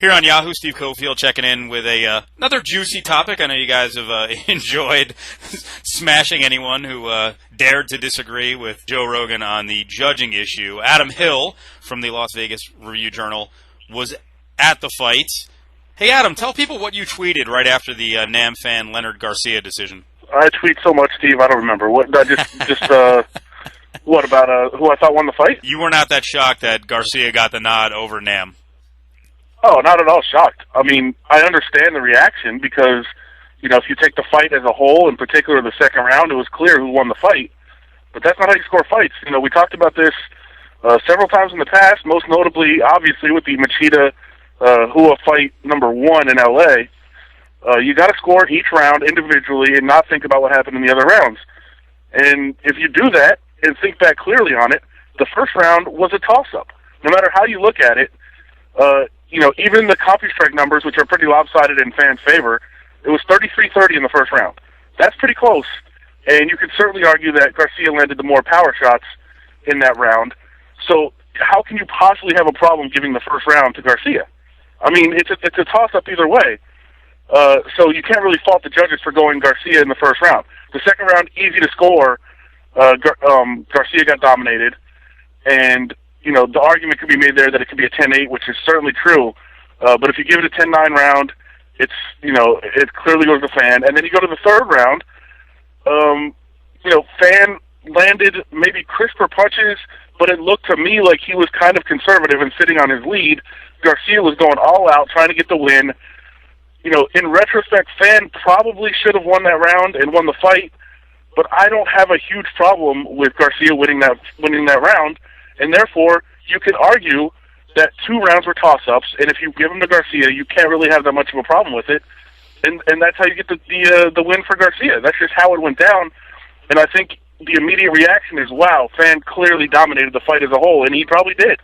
Here on Yahoo, Steve Cofield checking in with another juicy topic. I know you guys have enjoyed smashing anyone who dared to disagree with Joe Rogan on the judging issue. Adam Hill from the Las Vegas Review-Journal was at the fight. Hey, Adam, tell people what you tweeted right after the Nam Phan Leonard Garcia decision. I tweet so much, Steve, I don't remember. What what about who I thought won the fight? You were not that shocked that Garcia got the nod over Nam. Oh, not at all shocked. I mean, I understand the reaction because, you know, if you take the fight as a whole, in particular the second round, it was clear who won the fight. But that's not how you score fights. You know, we talked about this several times in the past, most notably, obviously, with the Machida Hua fight number 1 in L.A. You got to score each round individually and not think about what happened in the other rounds. And if you do that and think back clearly on it, the first round was a toss-up. No matter how you look at it, you know, even the CompuStrike numbers, which are pretty lopsided in fans' favor, it was 33-30 in the first round. That's pretty close, and you could certainly argue that Garcia landed the more power shots in that round. So how can you possibly have a problem giving the first round to Garcia? I mean, it's a toss-up either way. So you can't really fault the judges for going Garcia in the first round. The second round, easy to score. Garcia got dominated, and you know, the argument could be made there that it could be a 10-8, which is certainly true. But if you give it a 10-9 round, it's, you know, it clearly goes to Phan. And then you go to the third round, you know, Phan landed maybe crisper punches, but it looked to me like he was kind of conservative and sitting on his lead. Garcia was going all out, trying to get the win. You know, in retrospect, Phan probably should have won that round and won the fight, but I don't have a huge problem with Garcia winning that round. And therefore, you could argue that 2 rounds were toss-ups, and if you give them to Garcia, you can't really have that much of a problem with it. And that's how you get the win for Garcia. That's just how it went down. And I think the immediate reaction is, wow, Phan clearly dominated the fight as a whole, and he probably did.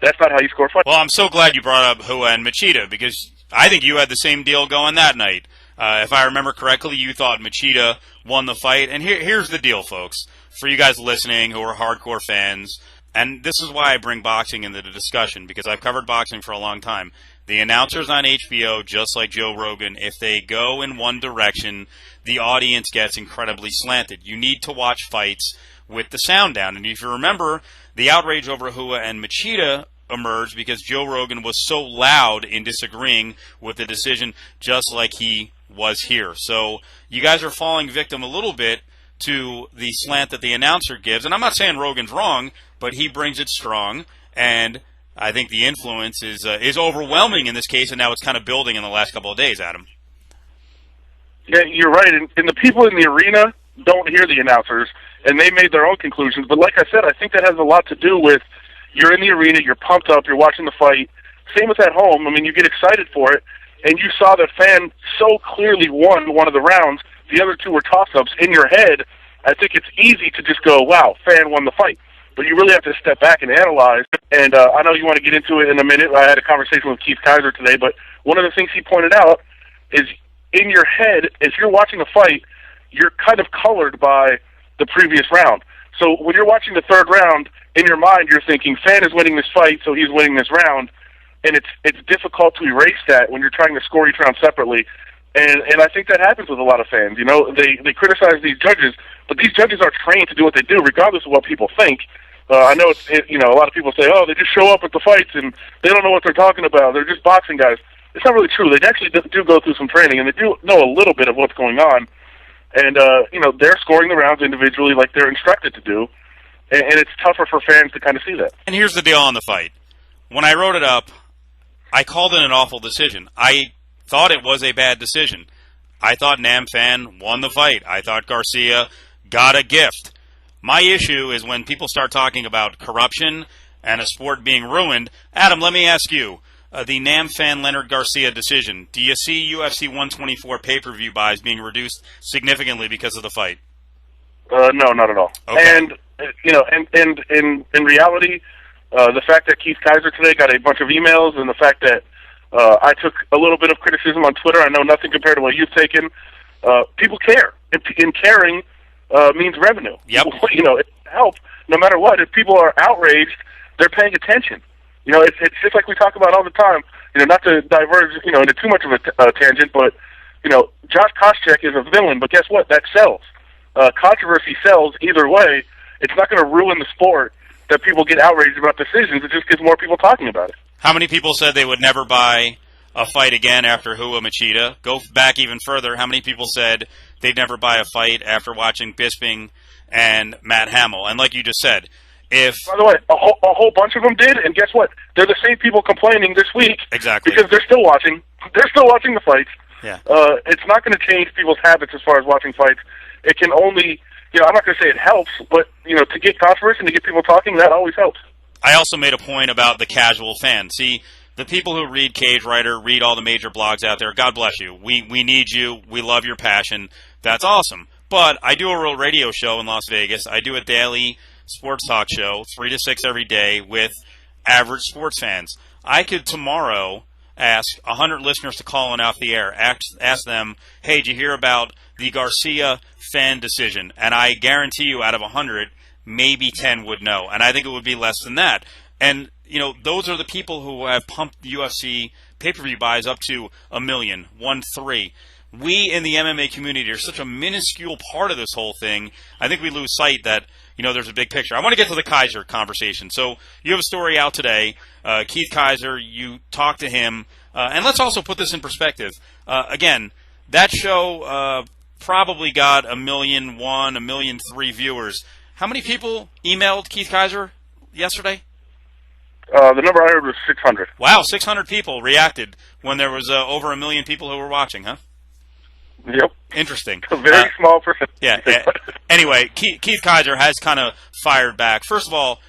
That's not how you score fights. Well, I'm so glad you brought up Hua and Machida, because I think you had the same deal going that night. If I remember correctly, you thought Machida won the fight. And here's the deal, folks, for you guys listening who are hardcore fans. And this is why I bring boxing into the discussion, because I've covered boxing for a long time. The announcers on HBO, just like Joe Rogan, if they go in one direction, the audience gets incredibly slanted. You need to watch fights with the sound down. And if you remember, the outrage over Hua and Machida emerged because Joe Rogan was so loud in disagreeing with the decision, just like he was here. So you guys are falling victim a little bit to the slant that the announcer gives. And I'm not saying Rogan's wrong, but he brings it strong, and I think the influence is overwhelming in this case, and now it's kind of building in the last couple of days, Adam. Yeah, you're right, and the people in the arena don't hear the announcers, and they made their own conclusions. But like I said, I think that has a lot to do with you're in the arena, you're pumped up, you're watching the fight. Same with at home. I mean, you get excited for it, and you saw that Phan so clearly won one of the rounds. The other 2 were toss-ups. In your head, I think it's easy to just go, wow, Phan won the fight. But you really have to step back and analyze. And I know you want to get into it in a minute. I had a conversation with Keith Kizer today, but one of the things he pointed out is in your head, if you're watching a fight, you're kind of colored by the previous round. So when you're watching the third round, in your mind you're thinking, Phan is winning this fight, so he's winning this round. And it's difficult to erase that when you're trying to score each round separately. And I think that happens with a lot of fans. You know, they criticize these judges, but these judges are trained to do what they do, regardless of what people think. I know you know, a lot of people say, oh, they just show up at the fights and they don't know what they're talking about. They're just boxing guys. It's not really true. They actually do go through some training, and they do know a little bit of what's going on. And you know, they're scoring the rounds individually like they're instructed to do, and it's tougher for fans to kind of see that. And here's the deal on the fight. When I wrote it up, I called it an awful decision. I thought it was a bad decision. I thought Nam Phan won the fight. I thought Garcia got a gift. My issue is when people start talking about corruption and a sport being ruined. Adam, let me ask you, the Nam Phan Leonard Garcia decision, do you see UFC 124 pay-per-view buys being reduced significantly because of the fight? No, not at all. Okay. And you know, and in reality, the fact that Keith Kizer today got a bunch of emails, and the fact that I took a little bit of criticism on Twitter, I know nothing compared to what you've taken. People care, and caring means revenue. Yep. You know, it helps no matter what. If people are outraged, they're paying attention. You know, it's just like we talk about all the time. not to diverge, into too much of a tangent, but, Josh Koscheck is a villain, but guess what? That sells. Controversy sells either way. It's not going to ruin the sport that people get outraged about decisions. It just gets more people talking about it. How many people said they would never buy a fight again after Rua Machida? Go back even further. How many people said they'd never buy a fight after watching Bisping and Matt Hamill? And like you just said, by the way, a whole bunch of them did, and guess what? They're the same people complaining this week. Exactly. Because they're still watching. They're still watching the fights. Yeah. It's not going to change people's habits as far as watching fights. It can only, I'm not going to say it helps, but, to get controversy and to get people talking, that always helps. I also made a point about the casual fan. See, the people who read Cage Writer, read all the major blogs out there, God bless you. We need you. We love your passion. That's awesome. But I do a real radio show in Las Vegas. I do a daily sports talk show, 3 to 6 every day, with average sports fans. I could tomorrow ask 100 listeners to call in off the air, ask them, hey, did you hear about the Garcia fan decision? And I guarantee you out of 100, maybe 10 would know. And I think it would be less than that. And, those are the people who have pumped UFC pay-per-view buys up to 1 million, 1.3. We in the MMA community are such a minuscule part of this whole thing. I think we lose sight that, there's a big picture. I want to get to the Kizer conversation. So you have a story out today. Keith Kizer, you talked to him. And let's also put this in perspective. Again, that show probably got 1.1 million, 1.3 million viewers. How many people emailed Keith Kizer yesterday? The number I heard was 600. Wow, 600 people reacted when there was over 1 million people who were watching, huh? Yep. Interesting. A very small percentage. Yeah. Anyway, Keith Kizer has kind of fired back. First of all,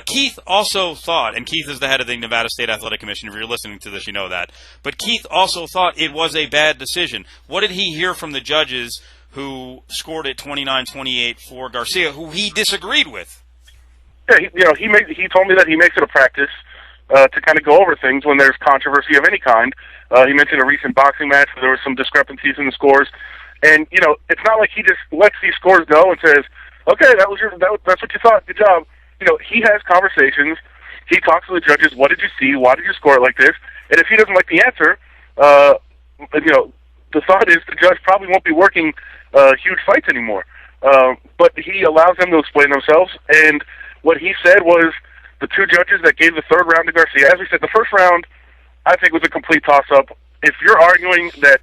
Keith also thought, and Keith is the head of the Nevada State Athletic Commission. If you're listening to this, you know that. But Keith also thought it was a bad decision. What did he hear from the judges who scored it 29-28 for Garcia, who he disagreed with? Yeah, he told me that he makes it a practice to kind of go over things when there's controversy of any kind. He mentioned a recent boxing match where there were some discrepancies in the scores, and it's not like he just lets these scores go and says, "Okay, that's what you thought. Good job." He has conversations. He talks to the judges. What did you see? Why did you score it like this? And if he doesn't like the answer, the thought is the judge probably won't be working huge fights anymore. But he allows them to explain themselves, and what he said was the two judges that gave the third round to Garcia, as we said, the first round, I think, was a complete toss-up. If you're arguing that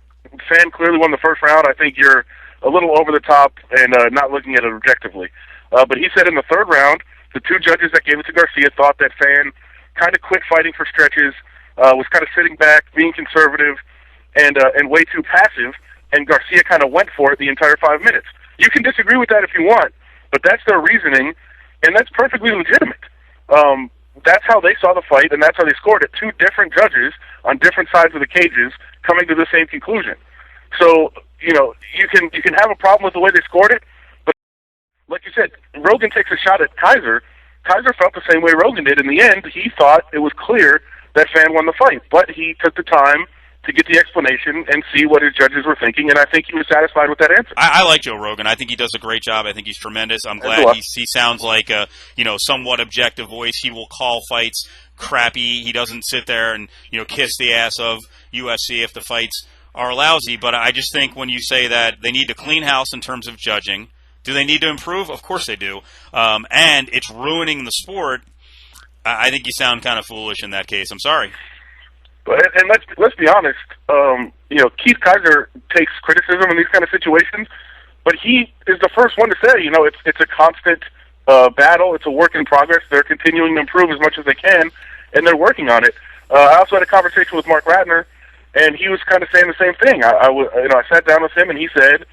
Fan clearly won the first round, I think you're a little over the top and not looking at it objectively. But he said in the third round, the two judges that gave it to Garcia thought that Fan kind of quit fighting for stretches, was kind of sitting back, being conservative, and way too passive, and Garcia kind of went for it the entire 5 minutes. You can disagree with that if you want, but that's their reasoning, and that's perfectly legitimate. That's how they saw the fight, and that's how they scored it. Two different judges on different sides of the cages coming to the same conclusion. So, you can have a problem with the way they scored it, but like you said, Rogan takes a shot at Kizer. Kizer felt the same way Rogan did. In the end, he thought it was clear that Fan won the fight, but he took the time to get the explanation and see what his judges were thinking, and I think he was satisfied with that answer. I like Joe Rogan. I think he does a great job. I think he's tremendous. I'm glad he sounds like a somewhat objective voice. He will call fights crappy. He doesn't sit there and kiss the ass of UFC if the fights are lousy. But I just think when you say that they need to clean house in terms of judging, do they need to improve? Of course they do. And it's ruining the sport. I think you sound kind of foolish in that case. I'm sorry. And let's be honest. Keith Kizer takes criticism in these kind of situations, but he is the first one to say, it's a constant battle. It's a work in progress. They're continuing to improve as much as they can, and they're working on it. I also had a conversation with Mark Ratner, and he was kind of saying the same thing. I sat down with him, and he said,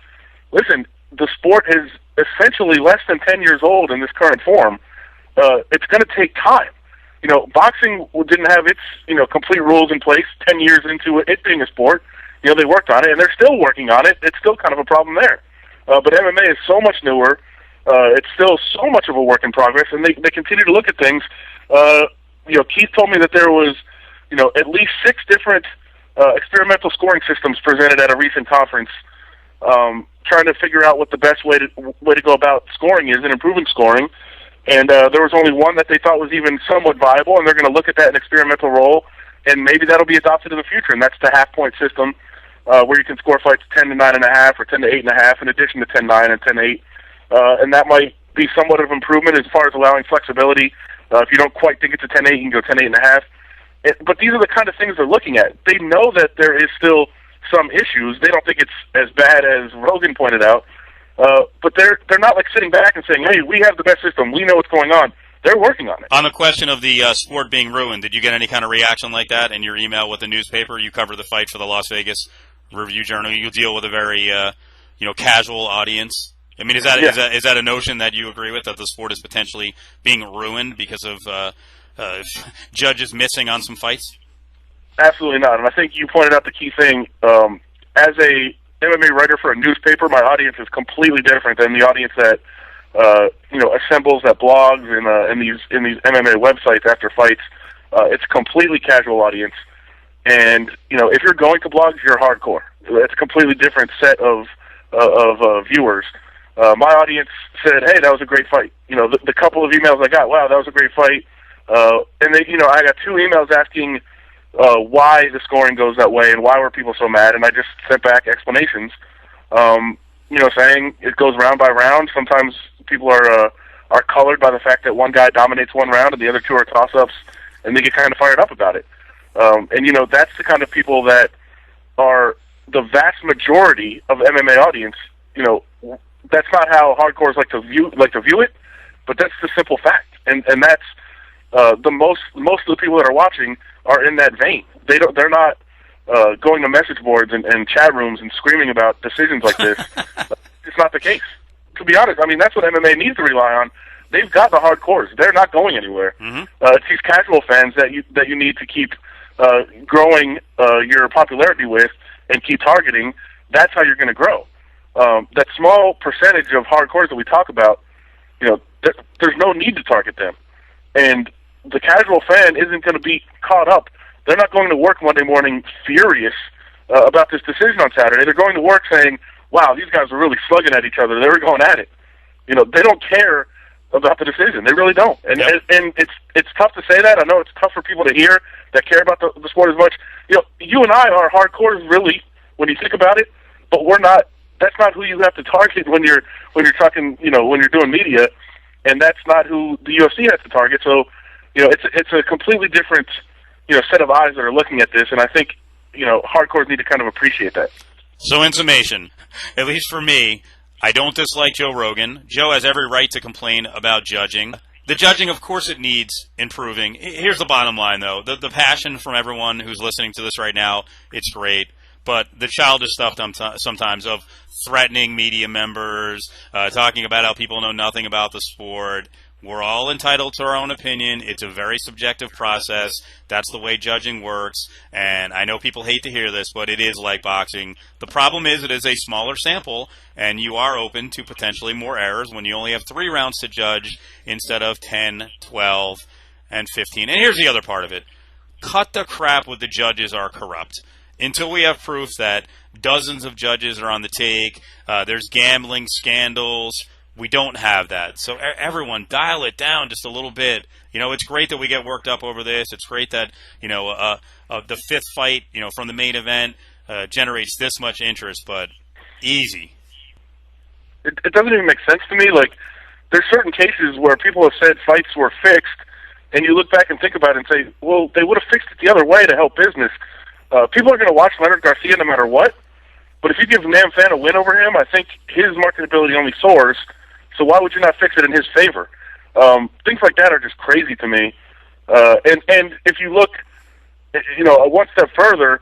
"Listen, the sport is essentially less than 10 years old in this current form. It's going to take time. Boxing didn't have its, complete rules in place 10 years into it being a sport. They worked on it, and they're still working on it. It's still kind of a problem there. But MMA is so much newer. It's still so much of a work in progress, and they continue to look at things. Keith told me that there was, at least 6 different experimental scoring systems presented at a recent conference, trying to figure out what the best way to go about scoring is and improving scoring. And there was only one that they thought was even somewhat viable, and they're going to look at that in experimental role and maybe that'll be adopted in the future, and that's the half-point system, where you can score fights 10 to 9.5 or 10 to 8.5 in addition to 10-9 and 10-8, and that might be somewhat of improvement as far as allowing flexibility. If you don't quite think it's a 10-8, you can go 10-8.5. But these are the kind of things they're looking at. They know that there is still some issues. They don't think it's as bad as Rogan pointed out, but they're not like sitting back and saying, "Hey, we have the best system. We know what's going on." They're working on it. On the question of the sport being ruined, did you get any kind of reaction like that in your email with the newspaper? You cover the fight for the Las Vegas Review-Journal. You deal with a very casual audience. I mean, is that a notion that you agree with, that the sport is potentially being ruined because of judges missing on some fights? Absolutely not. And I think you pointed out the key thing. As a MMA writer for a newspaper, my audience is completely different than the audience that assembles at blogs and in these MMA websites after fights. It's a completely casual audience, and if you're going to blogs, you're hardcore. It's a completely different set of viewers. My audience said, "Hey, that was a great fight." The couple of emails I got, "Wow, that was a great fight," and they, I got 2 emails asking why the scoring goes that way and why were people so mad, and I just sent back explanations. Saying it goes round by round. Sometimes people are colored by the fact that one guy dominates one round and the other 2 are toss-ups, and they get kind of fired up about it. That's the kind of people that are the vast majority of MMA audience. That's not how hardcores like to view it, but that's the simple fact, and that's most of the people that are watching are in that vein. They're not going to message boards and chat rooms and screaming about decisions like this. It's not the case. To be honest, I mean, that's what MMA needs to rely on. They've got the hardcores. They're not going anywhere. Mm-hmm. It's these casual fans that you need to keep growing your popularity with and keep targeting. That's how you're going to grow. That small percentage of hardcores that we talk about, there's no need to target them. And the casual fan isn't going to be caught up. They're not going to work Monday morning furious about this decision on Saturday. They're going to work saying, "Wow, these guys were really slugging at each other. They were going at it." They don't care about the decision. They really don't. And yep. and it's tough to say that. I know it's tough for people to hear that care about the sport as much. You and I are hardcores, really, when you think about it, but we're not. That's not who you have to target when you're talking, when you're doing media, and that's not who the UFC has to target. So, it's a completely different, set of eyes that are looking at this, and I think, hardcores need to kind of appreciate that. So in summation, at least for me, I don't dislike Joe Rogan. Joe has every right to complain about judging. The judging, of course, it needs improving. Here's the bottom line, though. The passion from everyone who's listening to this right now, it's great. But the childish stuff sometimes of threatening media members, talking about how people know nothing about the sport. We're all entitled to our own opinion. It's a very subjective process. That's the way judging works. And I know people hate to hear this, but it is like boxing. The problem is it is a smaller sample, and you are open to potentially more errors when you only have 3 rounds to judge instead of 10, 12, and 15. And here's the other part of it. Cut the crap with the judges are corrupt. Until we have proof that dozens of judges are on the take, there's gambling scandals, we don't have that. So everyone, dial it down just a little bit. It's great that we get worked up over this. It's great that, the 5th fight, from the main event generates this much interest, but easy. It doesn't even make sense to me. Like, there's certain cases where people have said fights were fixed, and you look back and think about it and say, well, they would have fixed it the other way to help business. People are going to watch Leonard Garcia no matter what, but if you give Nam Phan a win over him, I think his marketability only soars, so why would you not fix it in his favor? Things like that are just crazy to me. And if you look, one step further,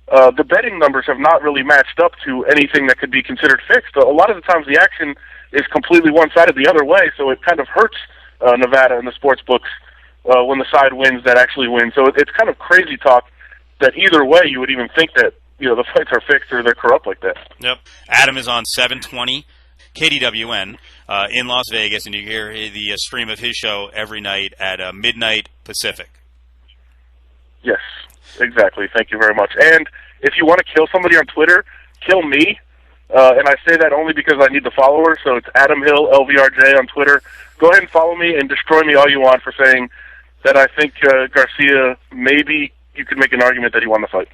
the betting numbers have not really matched up to anything that could be considered fixed. A lot of the times the action is completely one-sided the other way, so it kind of hurts Nevada in the sports books when the side wins that actually wins. So it's kind of crazy talk that either way you would even think that the fights are fixed or they're corrupt like that. Yep. Adam is on 720 KDWN in Las Vegas, and you hear the stream of his show every night at midnight Pacific. Yes, exactly. Thank you very much. And if you want to kill somebody on Twitter, kill me. And I say that only because I need the followers, so it's Adam Hill, LVRJ on Twitter. Go ahead and follow me and destroy me all you want for saying that I think Garcia maybe you could make an argument that he won the fight.